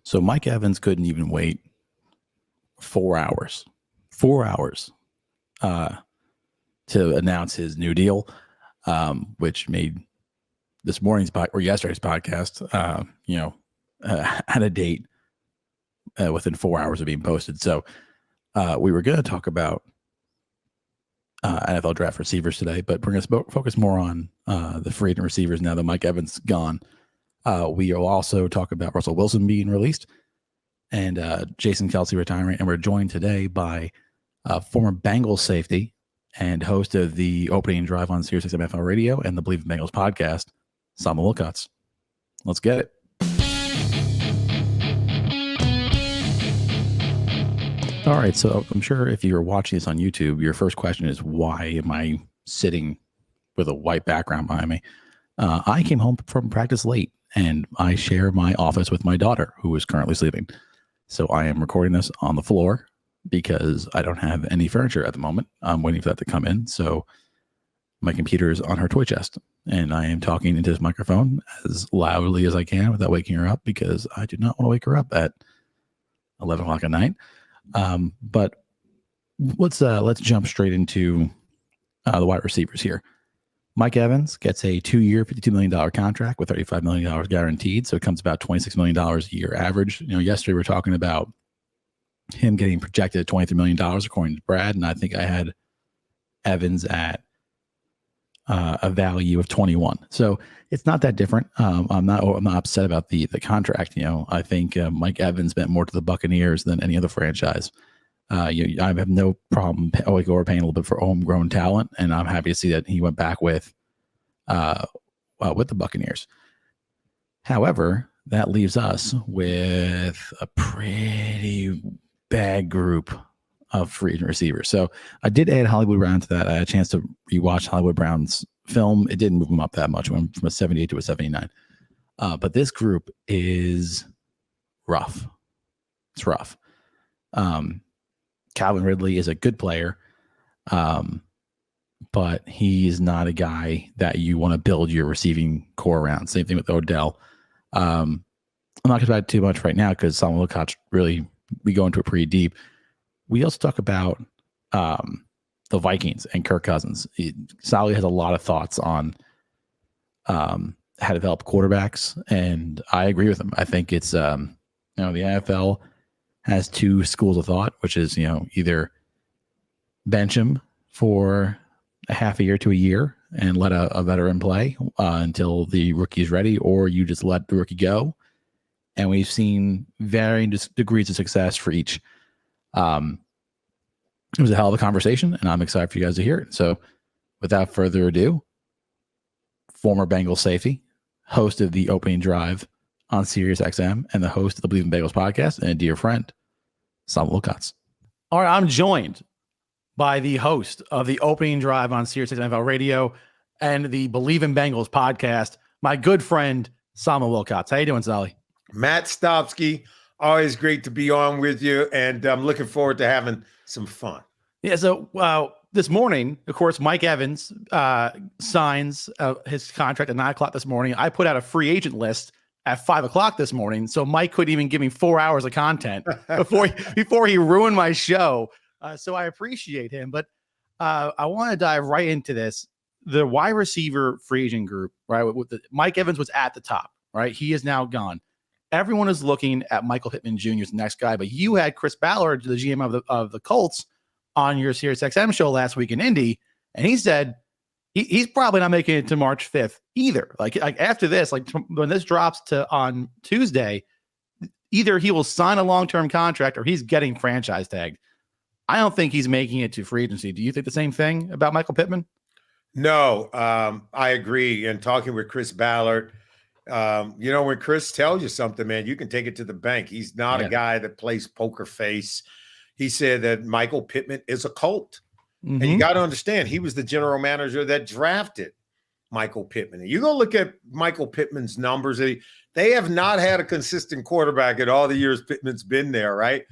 So Mike Evans couldn't even wait 4 hours. 4 hours to announce his new deal, which made this morning's or yesterday's podcast, had a date within 4 hours of being posted. So we were going to talk about NFL draft receivers today, but we're going to focus more on the free agent receivers now that Mike Evans gone. We will also talk about Russell Wilson being released and Jason Kelce retiring. And we're joined today by former Bengals safety and host of the opening drive on SiriusXM NFL Radio and the Bleav Bengals podcast, Sam Wilcots. Let's get it. All right, so I'm sure if you're watching this on YouTube, your first question is, why am I sitting with a white background behind me? I came home from practice late, and I share my office with my daughter, who is currently sleeping. So I am recording this on the floor because I don't have any furniture at the moment. I'm waiting for that to come in. So my computer is on her toy chest, and I am talking into this microphone as loudly as I can without waking her up, because I do not want to wake her up at 11 o'clock at night. But let's jump straight into the wide receivers here. Mike Evans gets a 2-year, $52 million contract with $35 million guaranteed. So it comes about $26 million a year average. Yesterday we were talking about him getting projected at $23 million according to Brad. And I think I had Evans at a value of 21. So it's not that different. I'm not upset about the contract. I think Mike Evans meant more to the Buccaneers than any other franchise. I have no problem overpaying a little bit for homegrown talent, and I'm happy to see that he went back with the Buccaneers. However, that leaves us with a pretty bad group of free agent receivers. So I did add Hollywood Brown to that. I had a chance to rewatch Hollywood Brown's film. It didn't move him up that much. It went from a 78 to a 79. But this group is rough. It's rough. Calvin Ridley is a good player, but he's not a guy that you want to build your receiving core around. Same thing with Odell. I'm not going to talk about it too much right now because Sam Wilcots we go into it pretty deep. We also talk about the Vikings and Kirk Cousins. Sally has a lot of thoughts on how to develop quarterbacks, and I agree with him. I think it's the NFL has two schools of thought, which is either bench him for a half a year to a year and let a veteran play until the rookie is ready, or you just let the rookie go. And we've seen varying degrees of success for each. It was a hell of a conversation, and I'm excited for you guys to hear it. So without further ado, former Bengals safety, host of the opening drive on SiriusXM, and the host of the Bleav Bengals podcast, and a dear friend, Sam Wilcots. All right, I'm joined by the host of the opening drive on SiriusXM NFL Radio and the Bleav Bengals podcast, my good friend, Sam Wilcots. How you doing, Sally? Matt Stopsky, always great to be on with you, and I'm looking forward to having some fun. Yeah, so this morning, of course, Mike Evans signs his contract at 9 o'clock this morning. I put out a free agent list at 5 o'clock this morning, so Mike couldn't even give me 4 hours of content before he ruined my show. So I appreciate him, but I want to dive right into this. The wide receiver free agent group, right? Mike Evans was at the top, right? He is now gone. Everyone is looking at Michael Pittman Jr. as the next guy, but you had Chris Ballard, the GM of the Colts, on your SiriusXM show last week in Indy, and he said he's probably not making it to March 5th either. Like after this, when this drops on Tuesday, either he will sign a long-term contract or he's getting franchise tagged. I don't think he's making it to free agency. Do you think the same thing about Michael Pittman? No, I agree. And talking with Chris Ballard, when Chris tells you something, man, you can take it to the bank. He's not a guy that plays poker face. He said that Michael Pittman is a cult. Mm-hmm. And you got to understand, he was the general manager that drafted Michael Pittman. And you go look at Michael Pittman's numbers. They have not had a consistent quarterback in all the years Pittman's been there, right?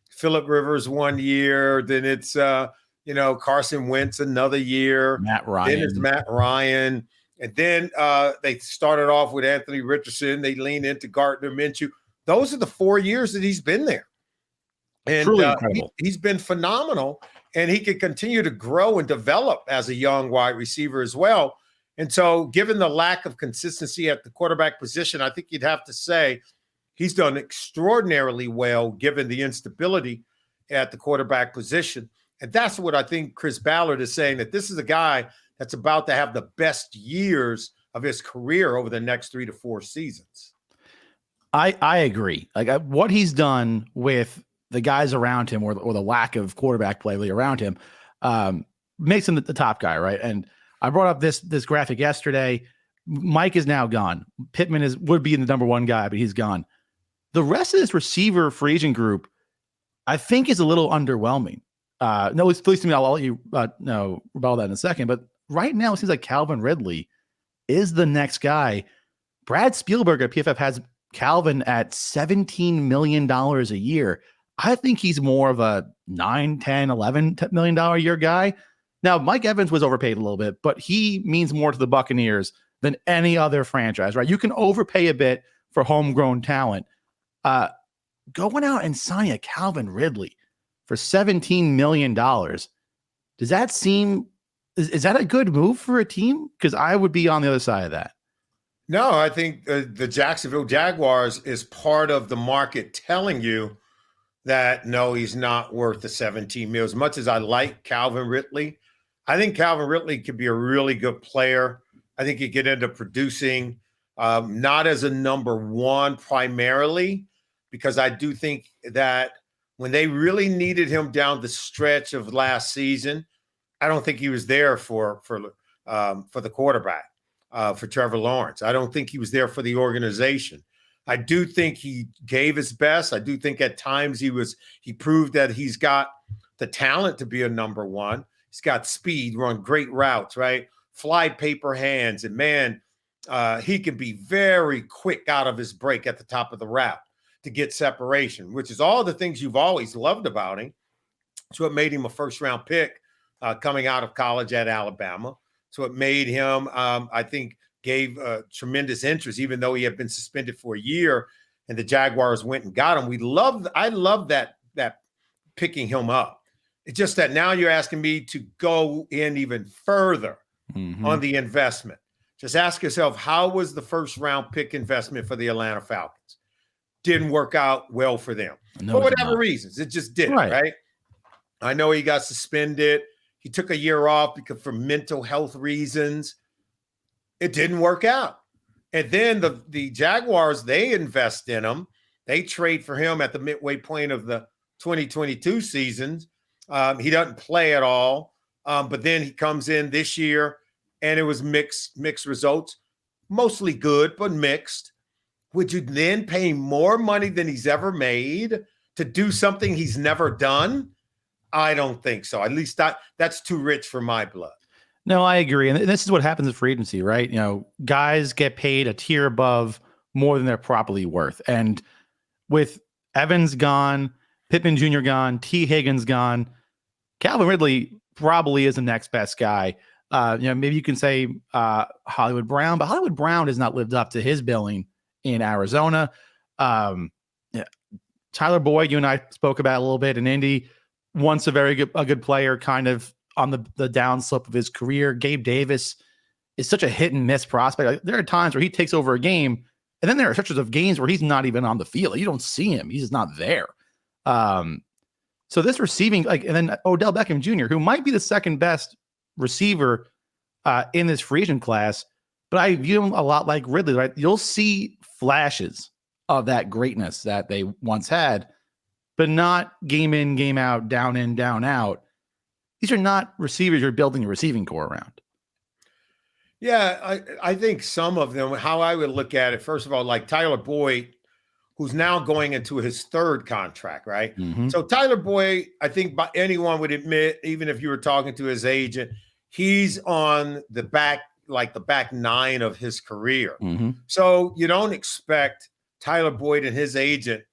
Phillip Rivers 1 year, then it's Carson Wentz another year. Matt Ryan. Then it's Matt Ryan. And then they started off with Anthony Richardson. They leaned into Gardner Minshew. those are the 4 years that he's been there. And Truly incredible. He's been phenomenal, and he could continue to grow and develop as a young wide receiver as well. And so given the lack of consistency at the quarterback position, I think you'd have to say he's done extraordinarily well given the instability at the quarterback position. And that's what I think Chris Ballard is saying, that this is a guy that's about to have the best years of his career over the next 3 to 4 seasons. I agree. Like what he's done with the guys around him, or the lack of quarterback play around him, makes him the top guy, right? And I brought up this graphic yesterday. Mike is now gone. Pittman would be the number one guy, but he's gone. The rest of this receiver free agent group, I think, is a little underwhelming. No, at least to me, I'll let you know about that in a second. But right now, it seems like Calvin Ridley is the next guy. Brad Spielberg at PFF has Calvin at $17 million a year. I think he's more of a $9, $10, $11 million a year guy. Now, Mike Evans was overpaid a little bit, but he means more to the Buccaneers than any other franchise, right? You can overpay a bit for homegrown talent. Going out and signing a Calvin Ridley for $17 million, does that seem, is that a good move for a team? Because I would be on the other side of that. No, I think the Jacksonville Jaguars is part of the market telling you that, no, he's not worth the $17 million. As much as I like Calvin Ridley, I think Calvin Ridley could be a really good player. I think he could end up producing not as a number one primarily, because I do think that when they really needed him down the stretch of last season, I don't think he was there for the quarterback, for Trevor Lawrence. I don't think he was there for the organization. I do think he gave his best. I do think at times he proved that he's got the talent to be a number one. He's got speed, run great routes, right? Fly paper hands. And man, he can be very quick out of his break at the top of the route to get separation, which is all the things you've always loved about him. It's what made him a first-round pick coming out of college at Alabama. So it made him, I think, gave tremendous interest, even though he had been suspended for a year and the Jaguars went and got him. I love that picking him up. It's just that now you're asking me to go in even further on the investment. Just ask yourself, how was the first round pick investment for the Atlanta Falcons? Didn't work out well for them. For whatever reasons. It just didn't, right? I know he got suspended. He took a year off because for mental health reasons. It didn't work out. And then the Jaguars, they invest in him. They trade for him at the midway point of the 2022 season. He doesn't play at all. But then he comes in this year, and it was mixed results. Mostly good, but mixed. Would you then pay more money than he's ever made to do something he's never done? I don't think so. At least that's too rich for my blood. No, I agree. And this is what happens in free agency, right? You know, guys get paid a tier above more than they're properly worth. And with Evans gone, Pittman Jr. gone, T. Higgins gone, Calvin Ridley probably is the next best guy. Maybe you can say Hollywood Brown, but Hollywood Brown has not lived up to his billing in Arizona. Tyler Boyd, you and I spoke about a little bit in Indy, once a good player, kind of on the downslope of his career. Gabe Davis is such a hit and miss prospect. Like, there are times where he takes over a game, and then there are stretches of games where he's not even on the field. You don't see him. He's just not there. So this receiving, and then Odell Beckham Jr., who might be the second best receiver in this free agent class, but I view him a lot like Ridley, right? You'll see flashes of that greatness that they once had, but not game in, game out, down in, down out. These are not receivers you're building a receiving core around. Yeah, I think some of them, how I would look at it, first of all, like Tyler Boyd, who's now going into his third contract, right? So Tyler Boyd, I think anyone would admit, even if you were talking to his agent, he's on the back nine of his career. So you don't expect Tyler Boyd and his agent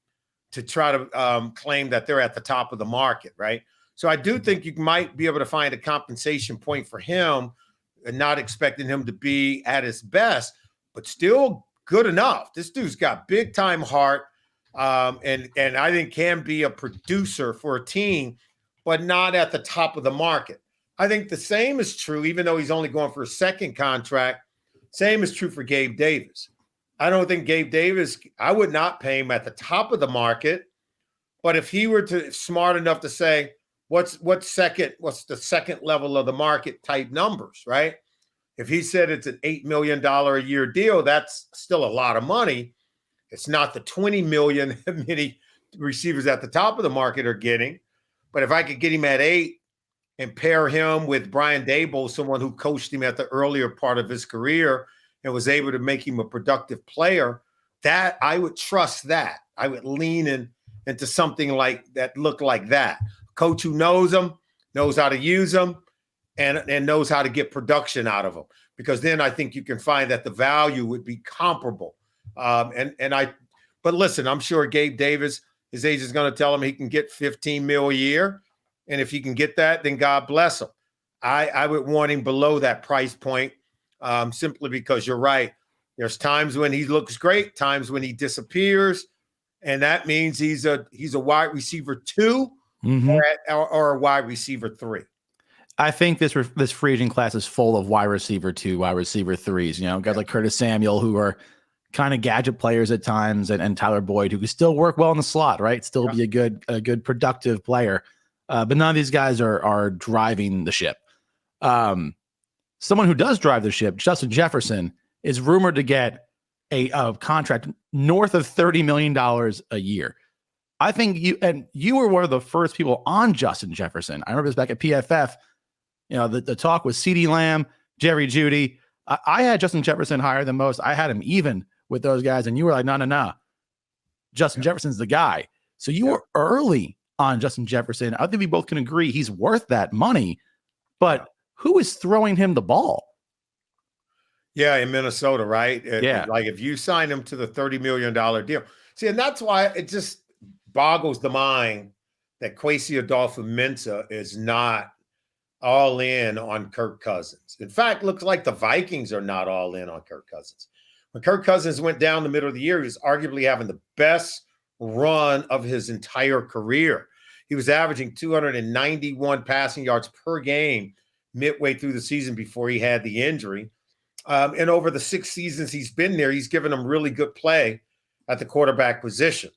to try to claim that they're at the top of the market, right? So I do think you might be able to find a compensation point for him and not expecting him to be at his best, but still good enough. This dude's got big time heart. and I think can be a producer for a team, but not at the top of the market. I think the same is true, even though he's only going for a second contract. Same is true for Gabe Davis. I don't think Gabe Davis, I would not pay him at the top of the market. But if he were to smart enough to say, what's the second level of the market type numbers, right? If he said it's an $8 million a year deal, that's still a lot of money. It's not the $20 million many receivers at the top of the market are getting. But if I could get him at 8 and pair him with Brian Daboll, someone who coached him at the earlier part of his career and was able to make him a productive player, that I would trust that. I would lean into something like that, look like that. Coach who knows him, knows how to use him, and knows how to get production out of him. Because then I think you can find that the value would be comparable. But listen, I'm sure Gabe Davis, his agent is going to tell him he can get $15 million a year. And if he can get that, then God bless him. I would want him below that price point, simply because you're right. There's times when he looks great, times when he disappears. And that means he's a wide receiver 2 or a wide receiver 3. I think this free agent class is full of wide receiver 2, wide receiver 3s. You know, guys like Curtis Samuel, who are kind of gadget players at times, and Tyler Boyd, who can still work well in the slot, right? Still be a good productive player. But none of these guys are driving the ship. Someone who does drive the ship, Justin Jefferson, is rumored to get a contract north of $30 million a year. I think you were one of the first people on Justin Jefferson. I remember this back at PFF. You know, the talk was CeeDee Lamb, Jerry Jeudy. I had Justin Jefferson higher than most. I had him even with those guys, and you were like, no. Justin Jefferson's the guy. So you were early on Justin Jefferson. I think we both can agree he's worth that money, but who is throwing him the ball? Yeah, in Minnesota, right? Yeah. Like if you sign him to the $30 million deal. See, and that's why it just boggles the mind that Kwesi Adolfo-Mensah is not all in on Kirk Cousins. In fact, looks like the Vikings are not all in on Kirk Cousins. When Kirk Cousins went down the middle of the year, he was arguably having the best run of his entire career. He was averaging 291 passing yards per game midway through the season before he had the injury. And over the 6 seasons he's been there, he's given them really good play at the quarterback position.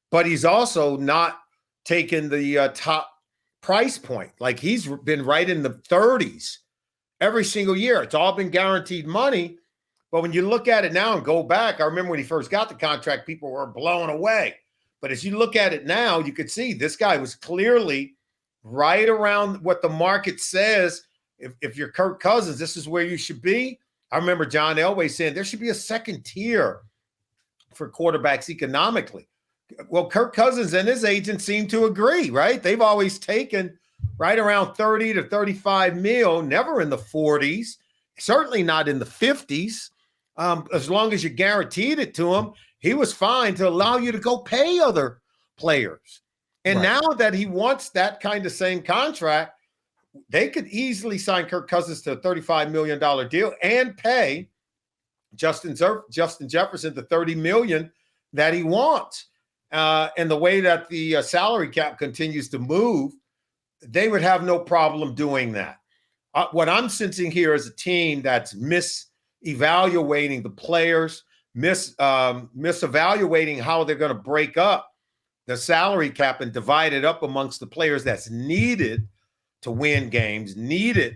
But he's also not taken the top price point. Like he's been right in the 30s every single year. It's all been guaranteed money. But when you look at it now and go back, I remember when he first got the contract, people were blown away. But as you look at it now, you could see this guy was clearly right around what the market says. If you're Kirk Cousins, this is where you should be. I remember John Elway saying there should be a second tier for quarterbacks economically. Well, Kirk Cousins and his agent seem to agree, right? They've always taken right around 30 to 35 mil, never in the 40s, certainly not in the 50s. As long as you guaranteed it to him, he was fine to allow you to go pay other players. And now that he wants that kind of same contract, they could easily sign Kirk Cousins to a $35 million deal and pay Justin Jefferson the $30 million that he wants. And the way that the salary cap continues to move, they would have no problem doing that. What I'm sensing here is a team that's misevaluating the players, misevaluating how they're going to break up the salary cap and divide it up amongst the players that's needed to win games, needed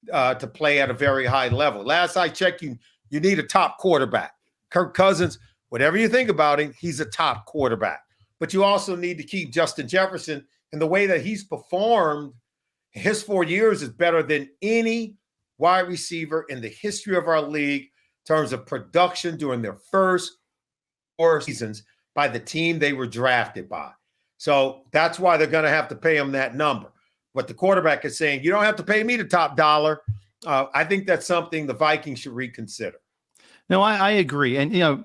to play at a very high level. Last I checked, you need a top quarterback. Kirk Cousins, whatever you think about him, he's a top quarterback. But you also need to keep Justin Jefferson, and the way that he's performed, his 4 years is better than any wide receiver in the history of our league in terms of production during their first 4 seasons by the team they were drafted by. So that's why they're going to have to pay him that number. But the quarterback is saying, you don't have to pay me the top dollar. I think that's something the Vikings should reconsider. No, I agree. And, you know,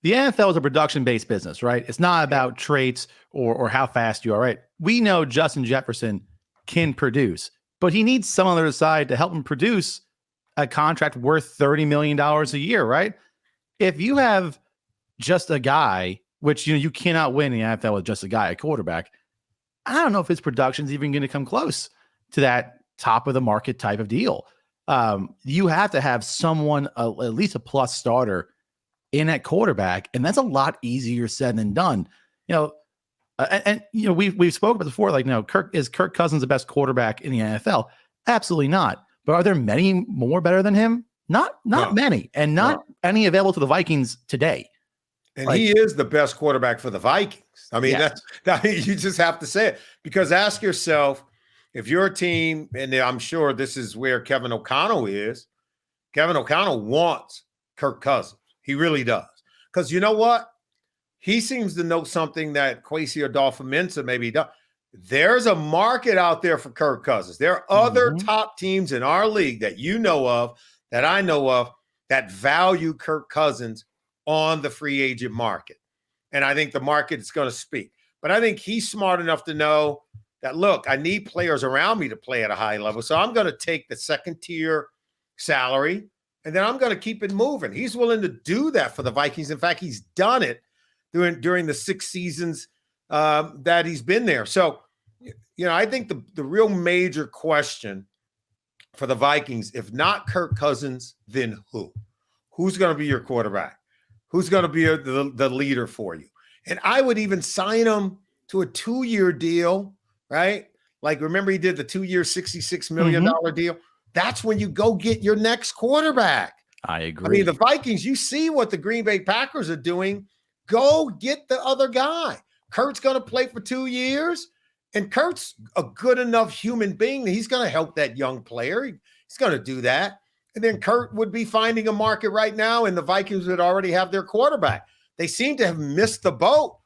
the NFL is a production-based business, right? It's not about traits or how fast you are, right? We know Justin Jefferson can produce, but he needs someone on the other side to help him produce a contract worth $30 million a year, right? If you have just a guy which, you cannot win in the NFL with just a guy at quarterback. I don't know if his production is even going to come close to that top of the market type of deal. You have to have someone, at least a plus starter in at quarterback. And that's a lot easier said than done. We've spoken about before, like, Kirk Cousins the best quarterback in the NFL? Absolutely not. But are there many more better than him? Not many, and not any available to the Vikings today. And he is the best quarterback for the Vikings. I mean, yes. you just have to say it, because ask yourself, if you're a team, and I'm sure this is where Kevin O'Connell is. Kevin O'Connell wants Kirk Cousins. He really does. Because you know what? He seems to know something that Kwesi Adolfo-Mensah maybe does. There's a market out there for Kirk Cousins. There are other top teams in our league that you know of, that I know of, that value Kirk Cousins on the free agent market. And I think the market is going to speak. But I think he's smart enough to know that, look, I need players around me to play at a high level. So I'm going to take the second tier salary, and then I'm going to keep it moving. He's willing to do that for the Vikings. In fact, he's done it during the 6 seasons that he's been there. So, I think the real major question for the Vikings, if not Kirk Cousins, then who? Who's going to be your quarterback? Who's going to be the leader for you? And I would even sign him to a 2-year deal, right? Like, remember he did the 2-year, $66 million deal? That's when you go get your next quarterback. I agree. I mean, the Vikings, you see what the Green Bay Packers are doing. Go get the other guy. Kurt's going to play for 2 years, and Kurt's a good enough human being that he's going to help that young player. He's going to do that. And then Kurt would be finding a market right now, and the Vikings would already have their quarterback. They seem to have missed the boat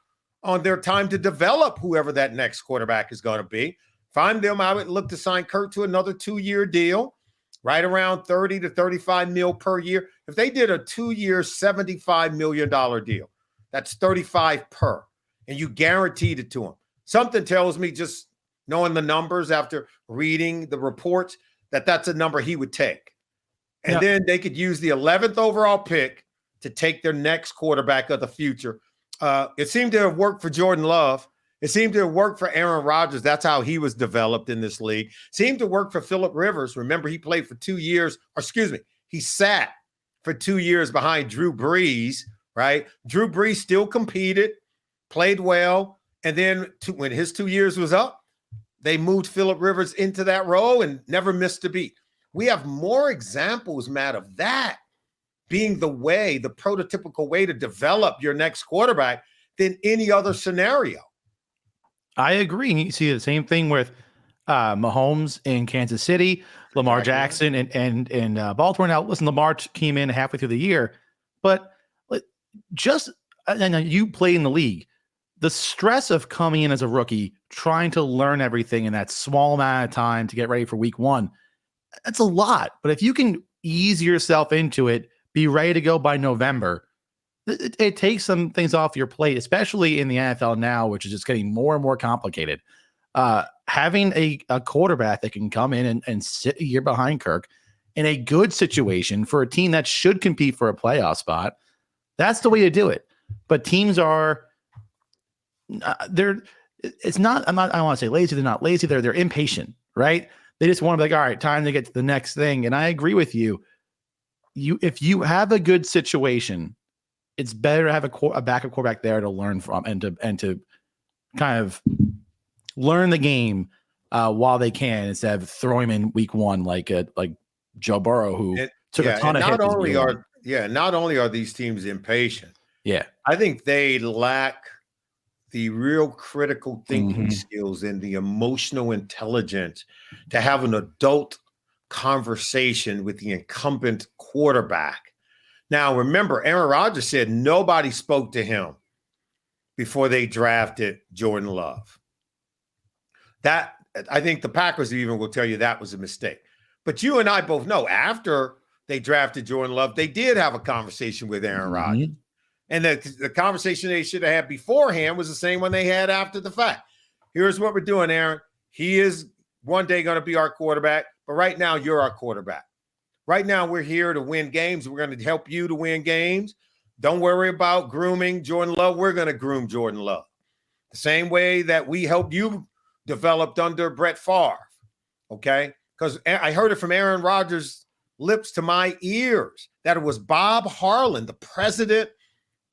on their time to develop whoever that next quarterback is going to be. Find them. I would look to sign Kurt to another 2-year deal, right around 30 to 35 mil per year. If they did a 2-year, $75 million deal, that's 35 per, and you guaranteed it to him. Something tells me, just knowing the numbers after reading the reports, that that's a number he would take. And then they could use the 11th overall pick to take their next quarterback of the future. It seemed to have worked for Jordan Love. It seemed to have worked for Aaron Rodgers. That's how he was developed in this league. Seemed to work for Phillip Rivers. Remember, he played for 2 years. He sat for 2 years behind Drew Brees, right? Drew Brees still competed, played well. And then when his 2 years was up, they moved Phillip Rivers into that role and never missed a beat. We have more examples, Matt, of that being the prototypical way to develop your next quarterback than any other scenario. I agree. You see the same thing with Mahomes in Kansas City, Lamar Jackson and Baltimore. Now, listen, Lamar came in halfway through the year, but and you play in the league. The stress of coming in as a rookie, trying to learn everything in that small amount of time to get ready for week 1, that's a lot. But if you can ease yourself into it, be ready to go by November, it takes some things off your plate, especially in the NFL now, which is just getting more and more complicated. Having a quarterback that can come in and sit a year behind Kirk in a good situation for a team that should compete for a playoff spot, that's the way to do it. But teams are I don't want to say lazy. They're not lazy. They're impatient, right? They just want to be like, all right, time to get to the next thing. And I agree with you. If you have a good situation, it's better to have a backup quarterback there to learn from and to kind of learn the game while they can, instead of throwing him in week 1 like Joe Burrow, who took a ton of hits. Not only are these teams impatient, I think they lack the real critical thinking skills and the emotional intelligence to have an adult conversation with the incumbent quarterback. Now, remember, Aaron Rodgers said nobody spoke to him before they drafted Jordan Love. That, I think the Packers even will tell you that was a mistake. But you and I both know after they drafted Jordan Love, they did have a conversation with Aaron Rodgers. And the conversation they should have had beforehand was the same one they had after the fact. Here's what we're doing, Aaron. He is one day going to be our quarterback, but right now you're our quarterback. Right now we're here to win games. We're going to help you to win games. Don't worry about grooming Jordan Love. We're going to groom Jordan Love. The same way that we helped you developed under Brett Favre, okay? Because I heard it from Aaron Rodgers' lips to my ears that it was Bob Harlan, the president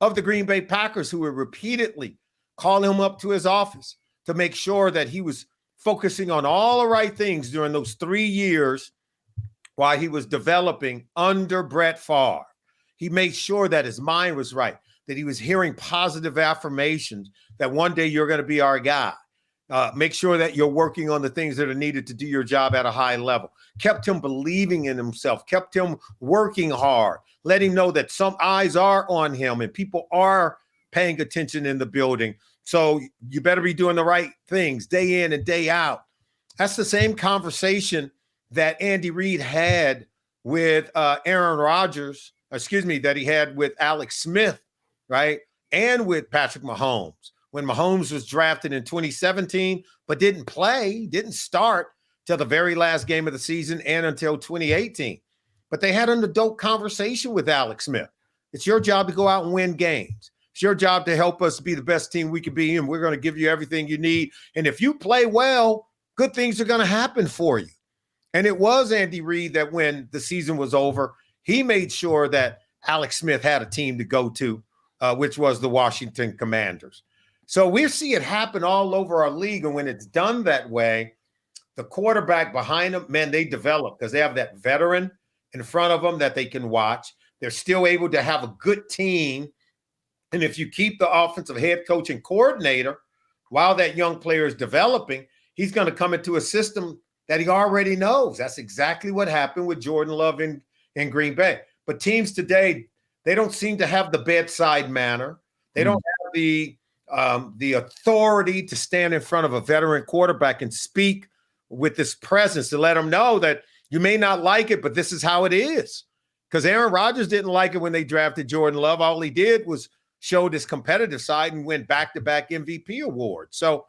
of the Green Bay Packers, who would repeatedly call him up to his office to make sure that he was focusing on all the right things during those 3 years while he was developing under Brett Favre. He made sure that his mind was right, that he was hearing positive affirmations that one day you're going to be our guy. Make sure that you're working on the things that are needed to do your job at a high level. Kept him believing in himself, kept him working hard, let him know that some eyes are on him and people are paying attention in the building. So you better be doing the right things day in and day out. That's the same conversation that Andy Reid had with Aaron Rodgers, that he had with Alex Smith, right? And with Patrick Mahomes. When Mahomes was drafted in 2017, but didn't start till the very last game of the season and until 2018. But they had an adult conversation with Alex Smith. It's your job to go out and win games. It's your job to help us be the best team we could be, and we're going to give you everything you need. And if you play well, good things are going to happen for you. And it was Andy Reid that when the season was over, he made sure that Alex Smith had a team to go to, which was the Washington Commanders. So we see it happen all over our league. And when it's done that way, the quarterback behind them, man, they develop because they have that veteran in front of them that they can watch. They're still able to have a good team. And if you keep the offensive head coach and coordinator while that young player is developing, he's going to come into a system that he already knows. That's exactly what happened with Jordan Love in Green Bay. But teams today, they don't seem to have the bedside manner. They don't have the authority to stand in front of a veteran quarterback and speak with this presence to let them know that you may not like it, but this is how it is. Because Aaron Rodgers didn't like it when they drafted Jordan Love. All he did was showed his competitive side and win back-to-back MVP awards. So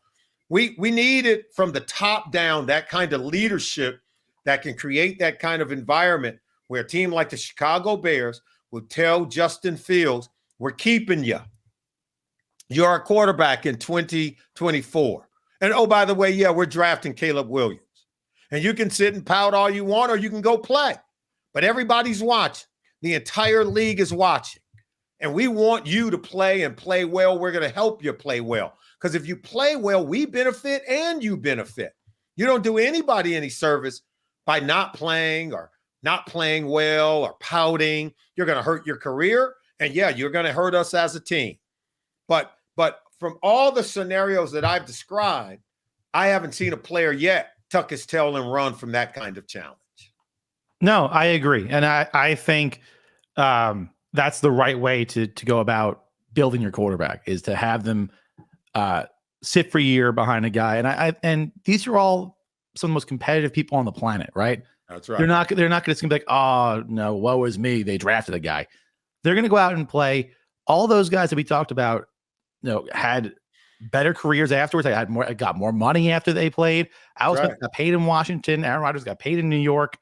we need it from the top down, that kind of leadership that can create that kind of environment where a team like the Chicago Bears will tell Justin Fields, we're keeping you. You're a quarterback in 2024. And, oh, by the way, yeah, we're drafting Caleb Williams. And you can sit and pout all you want or you can go play. But everybody's watching. The entire league is watching. And we want you to play and play well. We're going to help you play well. Because if you play well, we benefit and you benefit. You don't do anybody any service by not playing or not playing well or pouting. You're going to hurt your career. And, yeah, you're going to hurt us as a team. But from all the scenarios that I've described, I haven't seen a player yet tuck his tail and run from that kind of challenge. No, I agree. And I think that's the right way to go about building your quarterback, is to have them sit for a year behind a guy. And these are all some of the most competitive people on the planet, right? That's right. They're not going to be like, oh, no, woe is me. They drafted a guy. They're going to go out and play. All those guys that we talked about, had better careers afterwards. They got more money after they played. Alex Smith got paid in Washington. Aaron Rodgers got paid in New York.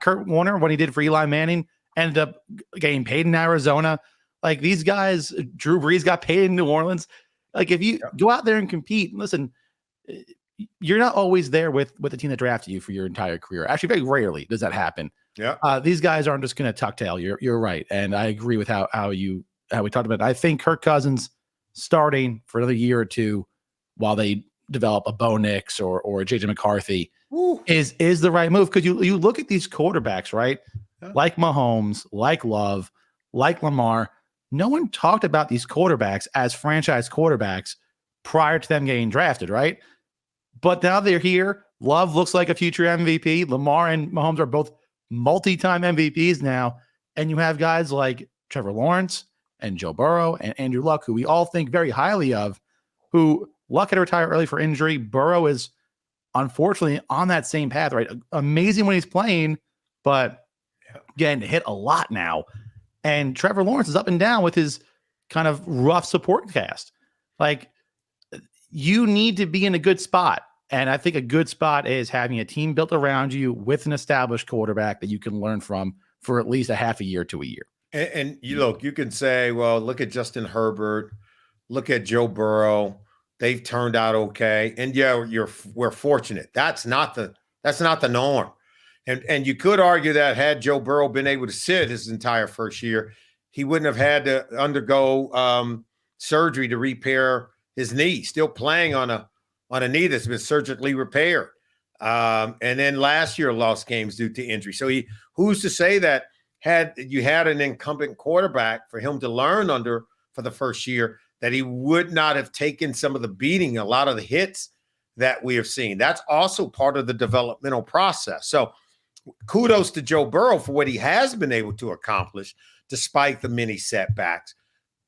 Kurt Warner, when he did for Eli Manning, ended up getting paid in Arizona. Like these guys, Drew Brees got paid in New Orleans. Like if you go out there and compete, listen, you're not always there with the team that drafted you for your entire career. Actually, very rarely does that happen. Yeah. These guys aren't just going to tuck tail. You're right. And I agree with how we talked about it. I think Kirk Cousins starting for another year or two while they develop a Bo Nix or a JJ McCarthy is the right move. Because you look at these quarterbacks, right? Yeah. Like Mahomes, like Love, like Lamar. No one talked about these quarterbacks as franchise quarterbacks prior to them getting drafted, right? But now they're here. Love looks like a future MVP. Lamar and Mahomes are both multi-time MVPs now. And you have guys like Trevor Lawrence and Joe Burrow and Andrew Luck, who we all think very highly of, who Luck had to retire early for injury. Burrow is unfortunately on that same path, right? Amazing when he's playing, but getting hit a lot now. And Trevor Lawrence is up and down with his kind of rough support cast. Like, you need to be in a good spot. And I think a good spot is having a team built around you with an established quarterback that you can learn from for at least a half a year to a year. And you look, you can say, well, look at Justin Herbert, look at Joe Burrow. They've turned out okay. And yeah, we're fortunate. That's not the norm. And you could argue that had Joe Burrow been able to sit his entire first year, he wouldn't have had to undergo surgery to repair his knee. Still playing on a knee that's been surgically repaired. And then last year lost games due to injury. So who's to say that had you had an incumbent quarterback for him to learn under for the first year, that he would not have taken some of the beating, a lot of the hits that we have seen. That's also part of the developmental process. So kudos to Joe Burrow for what he has been able to accomplish despite the many setbacks.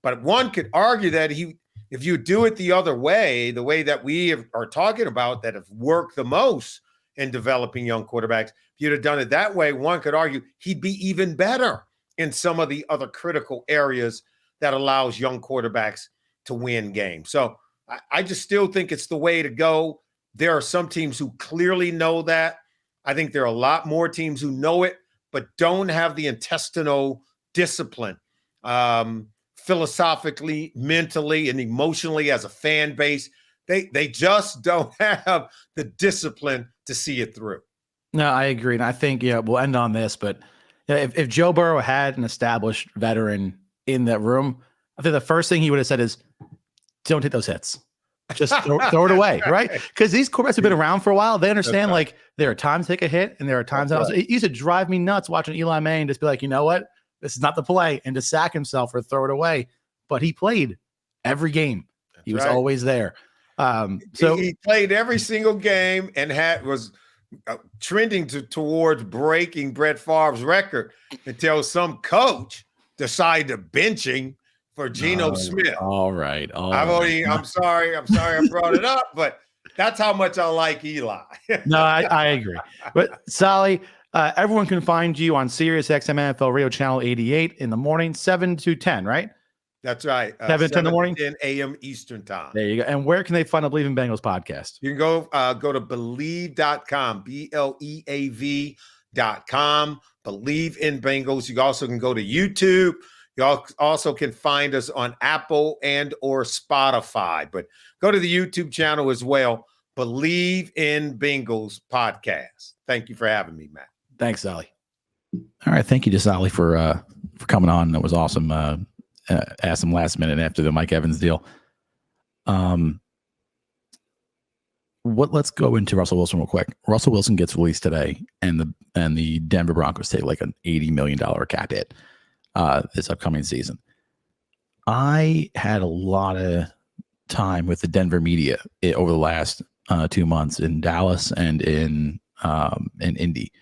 But one could argue that if you do it the other way, the way that we are talking about that have worked the most in developing young quarterbacks, if you'd have done it that way, one could argue he'd be even better in some of the other critical areas that allows young quarterbacks to win games. So I just still think it's the way to go. There are some teams who clearly know that. I think there are a lot more teams who know it, but don't have the intestinal discipline, philosophically, mentally, and emotionally as a fan base. They just don't have the discipline to see it through. No, I agree. And I think, we'll end on this, but if Joe Burrow had an established veteran in that room, I think the first thing he would have said is, don't take those hits. Just throw it away, right? Because these quarterbacks have been around for a while. They understand, like, there are times to take a hit, and there are times it used to drive me nuts watching Eli Manning just be like, you know what? This is not the play, and to sack himself or throw it away. But he played every game. He was always there. So he played every single game and was trending towards breaking Brett Favre's record until some coach decided to bench him for Geno Smith. All right. I'm sorry I brought it up, but that's how much I like Eli. No, I agree. But Sally, everyone can find you on SiriusXM NFL Radio Channel 88 in the morning, 7 to 10, right? That's right. 7 to 10 in the morning? 10 a.m. Eastern time. There you go. And where can they find the Bleav in Bengals podcast? You can go to Bleav.com, BLEAV.com, Bleav in Bengals. You also can go to YouTube. You also can find us on Apple and or Spotify, but go to the YouTube channel as well, Bleav in Bengals podcast. Thank you for having me, Matt. Thanks, Sally. All right. Thank you to Sally for coming on. That was awesome. Asked him last minute after the Mike Evans deal. Let's go into Russell Wilson real quick. Russell Wilson gets released today, and the Denver Broncos take like an $80 million cap hit this upcoming season. I had a lot of time with the Denver media over the last 2 months in Dallas and in Indy.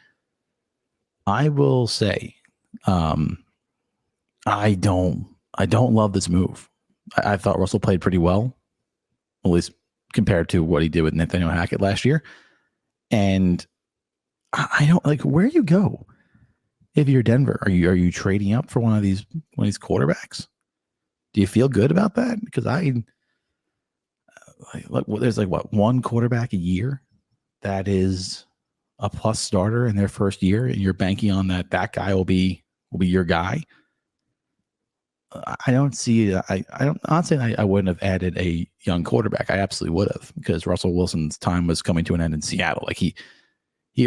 I will say, I don't love this move. I thought Russell played pretty well, at least compared to what he did with Nathaniel Hackett last year. And I don't like where you go if you're Denver. Are you trading up for one of these quarterbacks? Do you feel good about that? Because there's one quarterback a year that is a plus starter in their first year, and you're banking on that guy will be your guy. I don't see. I'm not saying I wouldn't have added a young quarterback. I absolutely would have, because Russell Wilson's time was coming to an end in Seattle. Like he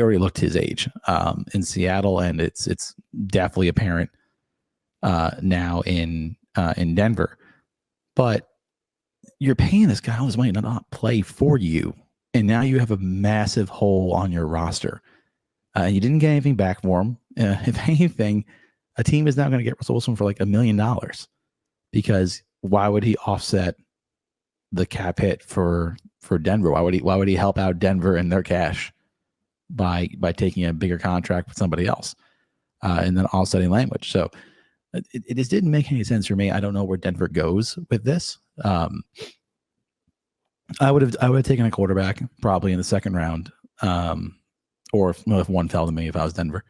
already looked his age in Seattle, and it's definitely apparent now in Denver. But you're paying this guy all this money to not play for you, and now you have a massive hole on your roster. You didn't get anything back for him. If anything, a team is now going to get Russell Wilson for like $1 million, because why would he offset the cap hit for Denver? Why would he help out Denver and their cash by taking a bigger contract with somebody else and then offsetting language? So it just didn't make any sense for me. I don't know where Denver goes with this. I would have taken a quarterback probably in the second round, or if one fell to me if I was Denver.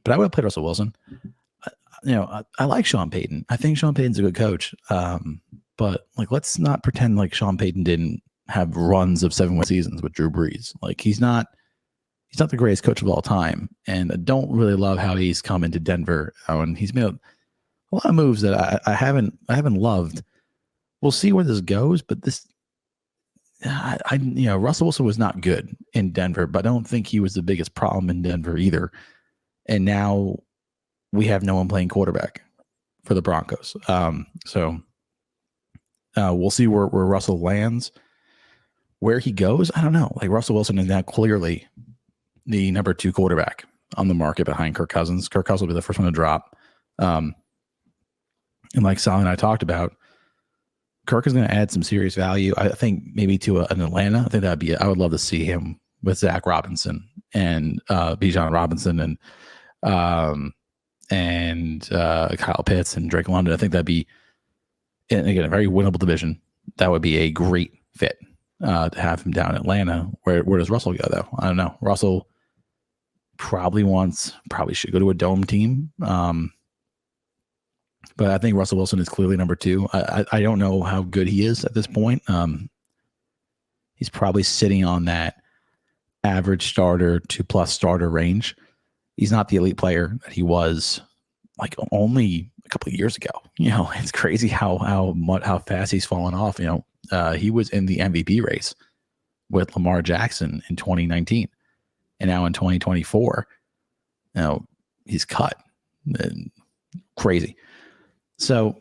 But I would have played Russell Wilson. I like Sean Payton. I think Sean Payton's a good coach. But let's not pretend like Sean Payton didn't have runs of 7 seasons with Drew Brees. Like he's not the greatest coach of all time. And I don't really love how he's come into Denver. And he's made a lot of moves that I haven't loved. We'll see where this goes, but this, Russell Wilson was not good in Denver, but I don't think he was the biggest problem in Denver either. And now we have no one playing quarterback for the Broncos. So we'll see where Russell lands. Where he goes, I don't know. Like, Russell Wilson is now clearly the number 2 quarterback on the market behind Kirk Cousins. Kirk Cousins will be the first one to drop. And like Sal and I talked about, Kirk is going to add some serious value. I think maybe to an Atlanta. I think I would love to see him with Zach Robinson and Bijan Robinson and Kyle Pitts and Drake London. I think that'd be, and again, a very winnable division. That would be a great fit to have him down in Atlanta. Where does Russell go, though? I don't know. Russell probably should go to a dome team. But I think Russell Wilson is clearly number 2. I don't know how good he is at this point. He's probably sitting on that average starter to plus starter range. He's not the elite player that he was like only a couple of years ago. It's crazy how fast he's fallen off. He was in the MVP race with Lamar Jackson in 2019, and now in 2024, he's cut. Crazy. So,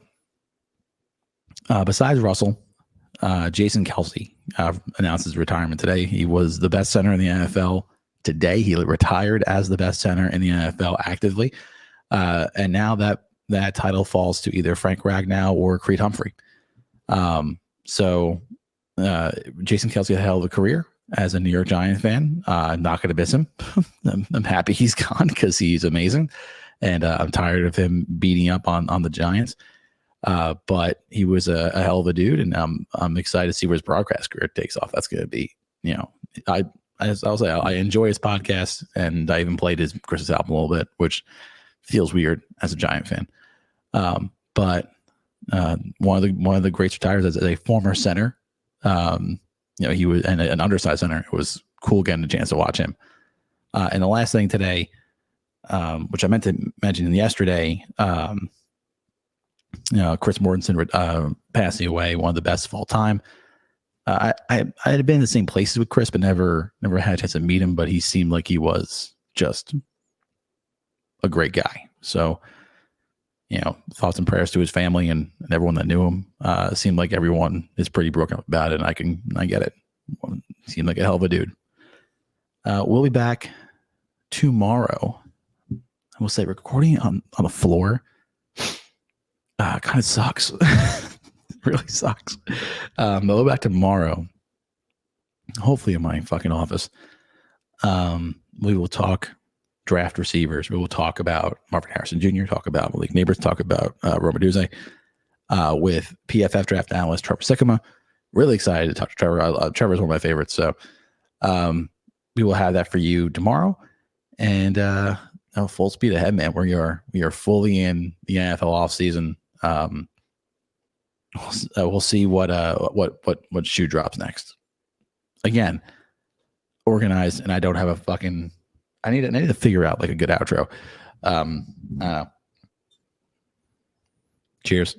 besides Russell, Jason Kelce announced his retirement today. He was the best center in the NFL today. He retired as the best center in the NFL actively. And now that title falls to either Frank Ragnow or Creed Humphrey. So Jason Kelce had a hell of a career as a New York Giants fan. I'm not going to miss him. I'm happy he's gone because he's amazing. And I'm tired of him beating up on the Giants. But he was a hell of a dude, and I'm excited to see where his broadcast career takes off. That's going to be, I'll say I enjoy his podcast, and I even played his Christmas album a little bit, which feels weird as a Giant fan. But one of the greats retires as a former center. He was an undersized center. It was cool getting a chance to watch him. And the last thing today, which I meant to mention yesterday, Chris Mortensen passing away, one of the best of all time. I had been in the same places with Chris, but never had a chance to meet him. But he seemed like he was just a great guy. So, thoughts and prayers to his family and everyone that knew him. Seemed like everyone is pretty broken up about it, and I get it. Seemed like a hell of a dude. We'll be back tomorrow. I will say, recording on the floor kind of sucks. Really sucks. We'll be back tomorrow, hopefully in my fucking office. We will talk draft receivers. We will talk about Marvin Harrison Jr., talk about Malik Neighbors, talk about Roma Duze with PFF draft analyst Trevor Sikkema. Really excited to talk to Trevor. Trevor's one of my favorites. So we will have that for you tomorrow. And full speed ahead, man. We are fully in the NFL offseason. We'll see what shoe drops next. Again, organized, and I don't have a fucking. I need to figure out like a good outro. Cheers.